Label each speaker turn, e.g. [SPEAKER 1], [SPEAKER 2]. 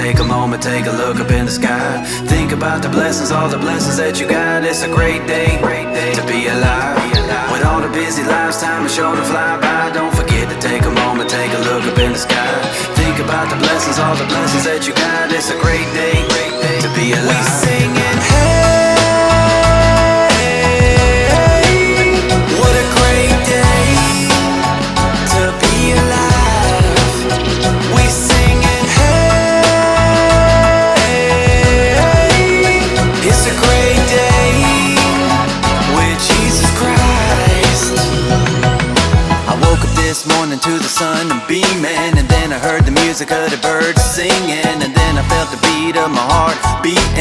[SPEAKER 1] take a moment, take a look up in the sky. Think about the blessings, all the blessings that you got. It's a great day to be alive. With all the busy lives, time is sure to fly by. Don't forget to take a moment, take a look up in the sky. Think about the blessings, all the blessings that you got. It's a great day to be alive. We singing, hey, what a great day to be alive. We singing, hey, it's a great day with Jesus Christ. I woke up this morning to the sun and beaming, and then I heard the music of the birds singing, and then I felt the beat of my heart beating.